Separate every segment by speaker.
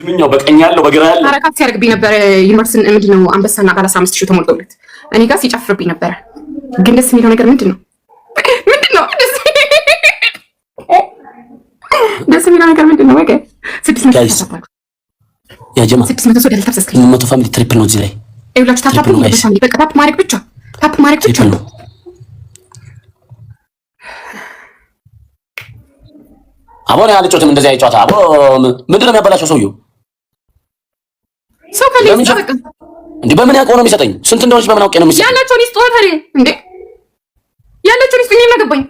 Speaker 1: ምንኛው በቀኝ ያለው በግራ ያለው
Speaker 2: አረካት ሲያርግብኝ ነበር። ዩኒቨርሲቲ ምንድነው አንበሳና ጋር 15000 ተሞልቶለት እኔ ጋር ሲጨፍርብኝ ነበር። ግን ደስ የሚለው ነገር ምንድነው? ደስ የሚለው ነገር ምንድነው? ወገ 600
Speaker 1: ያ ጀማ
Speaker 2: 600 ሰው ደልታ ተስከኝ
Speaker 1: 100 ፋሚሊ ትሪፕል ነው እዚህ ላይ
Speaker 2: ይኸውላችሁ። ታፕ ፋሚሊ በቃ ታፕ ማድረግ ብቻ ነው።
Speaker 1: አቦን ያለችውም እንደዚህ አይጫወታ አቦ ምንድነው የሚያበላሸው ሰውየው?
Speaker 2: ሰው ከሌለ ተጠቀም
Speaker 1: እንዴ በምን ያውቀው ነው የሚሰጠኝ? ስንት እንደሆነች በምን አውቄ ነው የሚሰጠኝ?
Speaker 2: ያላችሁን ይስጡ ታዲያ እንዴ ያላችሁን ይስጡ። እኔም አገባኝ።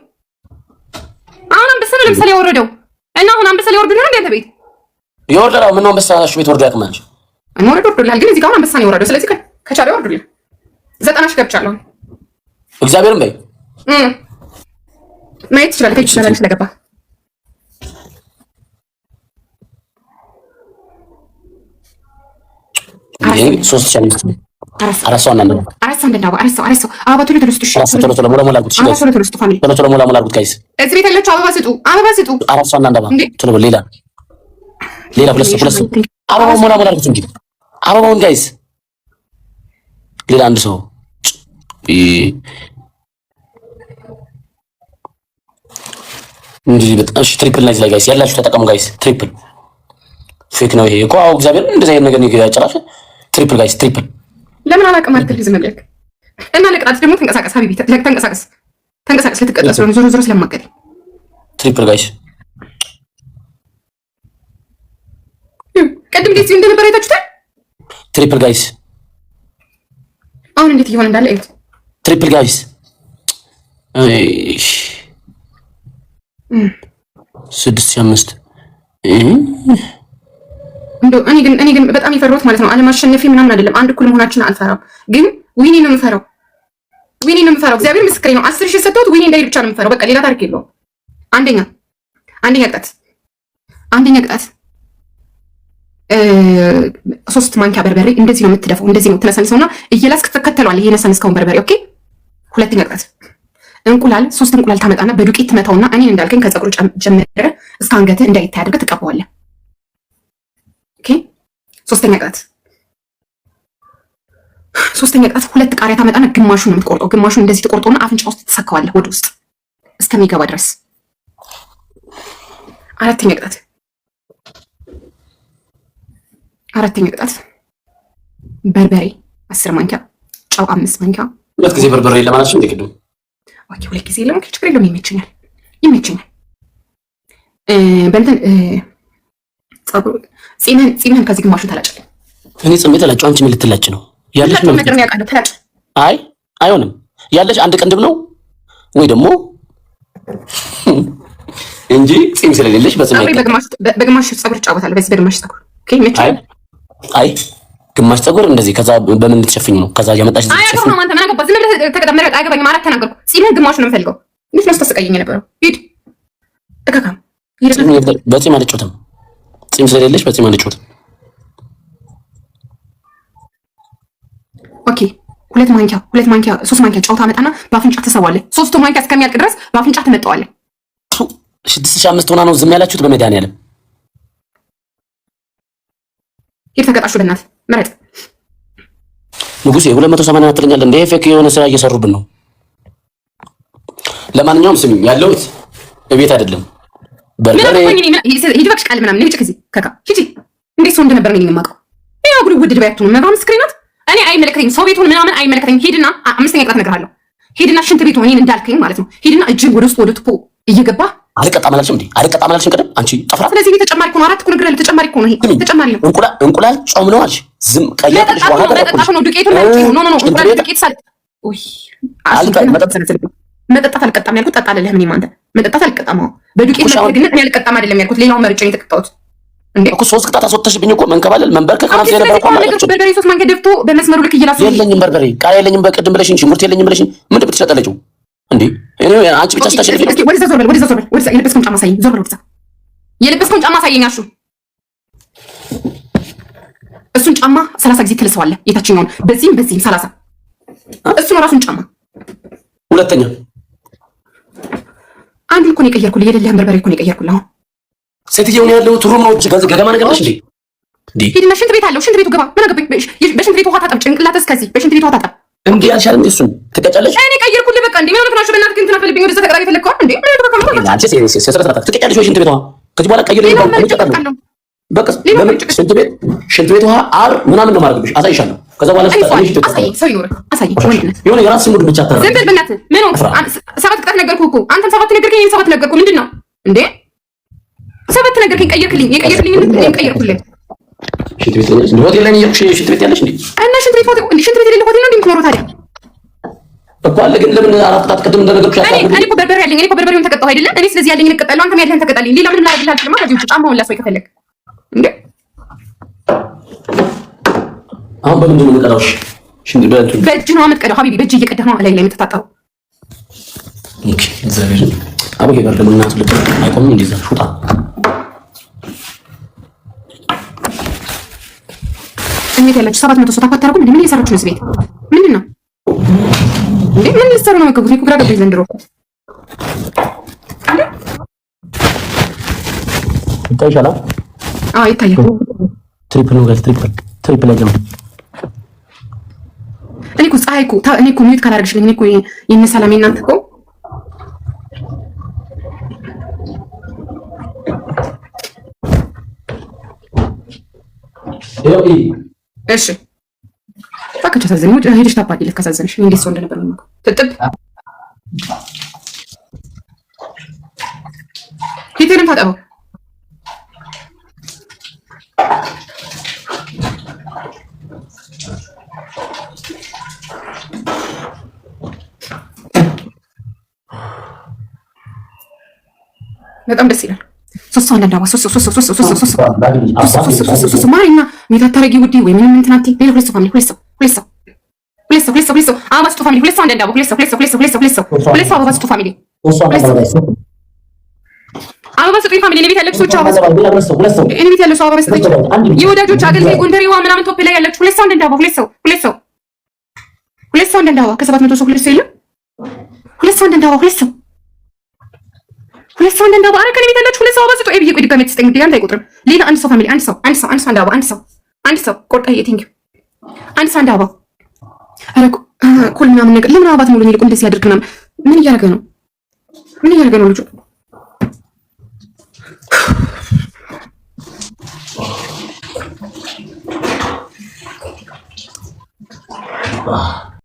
Speaker 2: አሁን አንበሳ ነው ለምሳሌ ያወረደው እና አሁን አንበሳ ሊወርድ ነው እንዴ? አንተ ቤት
Speaker 1: ይወርዳል። ምን ነው አንበሳ ቤት ወርዶ ያቅማል?
Speaker 2: እኔ ወርዶልሃል፣ ግን እዚህ ጋር አንበሳ ነው የወረደው። ስለዚህ ከቻለ ይወርዱልኝ። 90 ሺህ ገብቻለሁ።
Speaker 1: እግዚአብሔርን በይ
Speaker 2: ማየት ይችላል። ከይች ይችላል ስለገባ
Speaker 1: አረሳው
Speaker 2: አበባ ቶሎ ቶሎ ስጡ።
Speaker 1: ቶሎ ሞላ ሞላ አድርጉት። ቶሎ ሞላ ሞላ አድርጉት። ጋይስ
Speaker 2: እዚህ ቤት ያለችው አበባ ስጡ።
Speaker 1: አረሳው እና እንደባ ቶሎ ሌላ ሁለት አበባው ሞላ ሞላ አድርጉት። እንግዲህ አበባውን ጋይስ ሌላ አንድ ሰው እንግዲህ በጣም እሺ። ትሪፕል ናይዝ ላይ ጋይስ ያላችሁ ተጠቀሙ ጋይስ። ትሪፕል ፌክ ነው ይሄ እኮ እግዚአብሔር እንደዚህ አይነት ነገር ነው ያጨራሽ። ትሪፕል ጋይስ ትሪፕል
Speaker 2: ለምን አላውቅም አልከል ዝም ብለህ እና ለቅጣት ደግሞ ተንቀሳቀስ ሀቢቢ ተንቀሳቀስ ልትቀጣ ስለሆነ ዞሮ ስለማቀድ
Speaker 1: ትሪፕል ጋይስ
Speaker 2: ቀድም ጊዜ እንደነበረ አይታችሁታል።
Speaker 1: ትሪፕል ጋይስ
Speaker 2: አሁን እንዴት እየሆነ እንዳለ እዩት።
Speaker 1: ትሪፕል ጋይስ እሺ 6,500
Speaker 2: እንደው እኔ ግን በጣም የፈራሁት ማለት ነው አለማሸነፌ ምናምን አይደለም። አንድ እኩል መሆናችን አልፈራም፣ ግን ዊኒ ነው የምፈራው። እግዚአብሔር ምስክሬ ነው። 10,000 ሰጥቶት ዊኒ እንዳይል ብቻ ነው የምፈራው። በቃ ሌላ ታሪክ የለውም። አንደኛ ቅጣት 3 ማንኪያ በርበሬ እንደዚህ ነው የምትደፈው። እንደዚህ ነው ትነሰንሰውና እየላስክ ትከተለዋለህ። የነሰንስከውን በርበሬ ኦኬ። ሁለተኛ ቅጣት እንቁላል 3 እንቁላል ታመጣና በዱቄት ትመታውና እኔን እንዳልከኝ ከፀጉሩ ጀምረ እስከ አንገትህ እንዳይታይ አድርገህ ትቀባዋለህ። ኦኬ። ሶስተኛ ቅጣት 2 ቃሪያ ታመጣና ግማሹን ነው የምትቆርጠው። ግማሹን እንደዚህ ትቆርጠውና አፍንጫ ውስጥ ትሰካዋለህ ወደ ውስጥ እስከሚገባ ድረስ። አራተኛ ቅጣት በርበሬ 10 ማንኪያ፣ ጨው 5 ማንኪያ።
Speaker 1: 2 ጊዜ በርበሬ ለማለት ነው እንደቅዱ
Speaker 2: ኦኬ። 2 ጊዜ ለምን ችግር የለውም። ይመቸኛል። በእንትን ጺምህን ከዚህ ግማሹን ተላጭልኝ።
Speaker 1: እኔ ጽሜ ተላጭው። አንቺ ምን ልትላጭ ነው ያለሽ? ነው
Speaker 2: ነገር ያውቃለሁ። ተላጭ።
Speaker 1: አይ አይሆንም። ያለሽ አንድ ቅንድብ ነው ወይ ደግሞ እንጂ ጺም ስለሌለሽ
Speaker 2: በግማሽ ፀጉር ትጫወታለህ። በዚህ በግማሽ ፀጉር ኦኬ። ይመቸኛል።
Speaker 1: አይ ግማሽ ፀጉር እንደዚህ ከዛ በምን ልትሸፍኝ ነው? ከዛ ያመጣሽ
Speaker 2: አይ አገባው ነው አንተ ምን አገባ? ዝም ብለህ ተቀደም። አያገባኝም። አራት ተናገርኩ። ጺምህን ግማሹን ነው የምፈልገው። እንዴት ነው ስታስቀየኝ የነበረው? ሂድ እከካም።
Speaker 1: በጺም አልጮትም። ጺም ስለሌለሽ በጺም አልጮትም።
Speaker 2: ኦኬ። 2 ማንኪያ 3 ማንኪያ ጨው ታመጣና በአፍንጫ ትሰዋለህ። 3 ማንኪያ እስከሚያልቅ ድረስ በአፍንጫ ትመጣዋለህ።
Speaker 1: 6,500 ሆና ነው ዝም ያላችሁት? በመድኃኒዓለም
Speaker 2: ሂድ ተቀጣሹ። በእናትህ ምረጥ
Speaker 1: ንጉሴ። 280 አትለኛለህ እንደ ፌክ የሆነ ስራ እየሰሩብን ነው። ለማንኛውም ስሚ ያለሁት እቤት አይደለም። በርበሬ
Speaker 2: ሂድ እባክሽ። ቃል ምናምን ልጅ ከዚህ ከካ ሂጂ። እንዴት ሰው እንደነበር ነው የማውቀው። ይሄ አጉሪ ውድድ ባያቱ ነው መጋም ስክሪናት። እኔ አይመለከተኝም። ሰው ቤቱን ምናምን አይመለከተኝም። ሂድና 5ኛ ቅጣት እነግርሃለሁ። ሂድና ሽንት ቤቱን እኔን እንዳልከኝ ማለት ነው። ሂድና እጅን ወደ ውስጥ ወደ ቱፖ እየገባ
Speaker 1: አልቀጣም አላልሽም እንዴ? አልቀጣም አላልሽም ቀደም አንቺ ጠፍራ።
Speaker 2: ስለዚህ ቤት ተጨማሪ እኮ ነው። 4 እኮ ነግሬሃለሁ። ተጨማሪ እኮ ነው። ይሄ ተጨማሪ ነው።
Speaker 1: እንቁላል ጾም ነው አልሽ። ዝም ቀያጥሽ ዋጋ
Speaker 2: ነው። ዱቄቱን ነው እንቁላል ዱቄት ሳል ኦይ መጠጣት አልቀጣም ያልኩት ጠጣ አይደለም። እኔ ማንተ መጠጣት አልቀጣም። በዱቄት መጥገነት እኔ አልቀጣም አይደለም ያልኩት። ሌላውን መርጬ ነው የተቀጣሁት እንዴ እኮ 3 ቅጣት አስወጥተሽብኝ እኮ መንከባለል መንበርከክ ካናም ስለነበረ እኮ ማለት ነው። በርበሬ 3 ማንኪያ ደፍቶ በመስመሩ ልክ እየላሱ
Speaker 1: የለኝም። በርበሬ ቃል የለኝም። በቅድም ብለሽኝ ሽንኩርት የለኝም ብለሽኝ ምንድን ብትሸጠለችው እንዴ? እኔ አንቺ ብቻ ስታሽልኝ
Speaker 2: ወደዛ ዞር በል። የለበስከውን ጫማ ሳይኝ ዞር በል። ወደዛ የለበስከውን ጫማ ሳይኝ አሹ። እሱን ጫማ 30 ጊዜ ትልሰዋለህ። የታችኛውን በዚህም 30 እሱን ራሱን ጫማ።
Speaker 1: ሁለተኛ
Speaker 2: አንዱን እኮ ነው የቀየርኩልህ። የሌለህን በርበሬ እኮ ነው የቀየርኩልህ። አሁን
Speaker 1: ሴትየው ነው ያለው ትሩም ነው ገደማ ነገር ነሽ እንዴ?
Speaker 2: ሂድና ሽንት ቤት አለው፣ ሽንት ቤቱ ግባ። ምን አገባኝ? በሽንት ቤቱ ውሃ ታጠብ፣ ጭንቅላት እስከዚህ በሽንት ቤቱ ውሃ ታጠብ።
Speaker 1: እንዴ ያልሻል እንዴ? እሱን ትቀጫለሽ?
Speaker 2: እኔ ቀየርኩልህ በቃ። እንዴ ምን ሆነህ ነው? በእናትህ ግን ትናፈልብኝ ወደዛ ተቀራቢ ፈለግከው እንዴ? ምን ሆነህ ነው? አንቺ
Speaker 1: ትቀጫለሽ ወይ ሽንት ቤት ውሃ? ከዚህ በኋላ ቀይሬ ነው በቃ ሽንት ቤት ውሃ አር ምናምን ነው ማድረግብሽ። አሳይሻለሁ። ከዛ በኋላ
Speaker 2: ሰው ይኖርህ አሳይ።
Speaker 1: የሆነ የራስ ሙድ ብቻ ተራ
Speaker 2: ዝም በል በእናትህ። ምን ሆንክ? ሰባት ቅጣት ነገርኩህ እኮ አንተም ሰባት ነገርከኝ፣ እኔም ሰባት ነገርኩህ። ምንድን ነው እንዴ? ሰባት ነገርከኝ፣ ቀየርክልኝ። የቀየርክልኝ እኔም ቀየርኩልህ።
Speaker 1: ሽንት ቤት ያለሽ እንዴ? ሆቴል ላይ ነው ያልኩሽ። ሽንት ቤት ያለሽ እንዴ?
Speaker 2: እና ሽንት ቤት ሆቴል እንዴ? ሽንት ቤት የሌለው ሆቴል ነው እንዴ የምትኖረው ታዲያ?
Speaker 1: እኮ አለ ግን ለምን አራት ቅጣት ቅድም እንደነገርኩሽ
Speaker 2: እኔ እኮ በርበሬ ያለኝ፣ እኔ እኮ በርበሬውን ተቀጣሁ አይደለ? እኔ ስለዚህ ያለኝን እቀጣለሁ፣ አንተም ያለህን ተቀጣልኝ። ሌላ ምንም ላደርግልህ አልችልም። ከዚህ ውጭ ጫማውን ላስወይ ከፈለግ እንዴ?
Speaker 1: አሁን በምንድን ነው የምቀዳው? ሽንት ቤት
Speaker 2: በእጅ ነው የምትቀዳው ሀቢቢ፣ በእጅ እየቀዳህ ነው ላይ የምትታጠበው።
Speaker 1: ኦኬ እግዚአብሔር አቡ ይባር ደግሞ እናት ልክ አይቆምም እንደዛ ሹጣ እንዴት ያለች 700 ሰው ታቋታርኩም እንዴ? ምን እየሰራችሁ ነው እዚህ ቤት? ምንድን ነው እንዴ? ምን ልትሰሩ ነው? መከቡት እኮ ግራ ገባኝ ዘንድሮ። ይታይሻል?
Speaker 2: አዎ ይታያል።
Speaker 1: ትሪፕል ነው ጋይስ፣ ትሪፕል ላይ ነው።
Speaker 2: እኔ እኮ ፀሐይ እኮ እኔ እኮ ሚዩት ካላደረግሽልኝ እኔ እኮ የእነ ሰላሜ እናንተ እኮ እሺ እባክሽ አሳዘኝ። ወደ ሄደሽ ታባቂለት ካሳዘንሽ እኔ እንዴት ሰው እንደነበር ነው ትጥብ ፊትንም ታጠበው። በጣም ደስ ይላል። ሶስት አንዳንድ አባ ሶስት ማሪና ሚታታረጊ ውዲ ወይ ምንም እንትን አትይ። ሌላ ሁለት ሰው ፋሚሊ ሁለት ሰው አባ ስጡ ፋሚሊ ሁለት ሰው አንዳንድ አባ ሁለት ሰው አባ ስጡ ፋሚሊ አበባ ስጡኝ ፋሚሊ። እኔ ቤት ያለች ሰዎች አበባ ስጡ። እኔ ቤት ያለች አበባ ስጡኝ። የወዳጆች አገልጋይ ጎንደሬዋ ምናምን ቶፕ ላይ ያለች ሁለት ሰው አንዳንድ አበባ ሁለት ሰው አንዳንድ አበባ ከ700 ሰው ሁለት ሰው የለም። ሁለት ሰው አንዳንድ አበባ ሁለት ሰው አንዳንድ አበባ። ኧረ ከእኔ ቤት ያለች ሁለት ሰው አበባ ስጡ። ኤ ብዬ ቆይ ድጋሜ ትስጠኝ እንዴ? አንድ አይቆጥርም። ሌላ አንድ ሰው ፋሚሊ አንድ ሰው አንድ አበባ አንድ ሰው ቆርጣዬ ቲንክ አንድ ሰው አንድ አበባ። ኧረ ኮል ምናምን ነገር ለምን አበባት ሙሉ ይልቁ እንደዚህ ያድርግ ምናምን። ምን እያደረገ ነው ልጁ?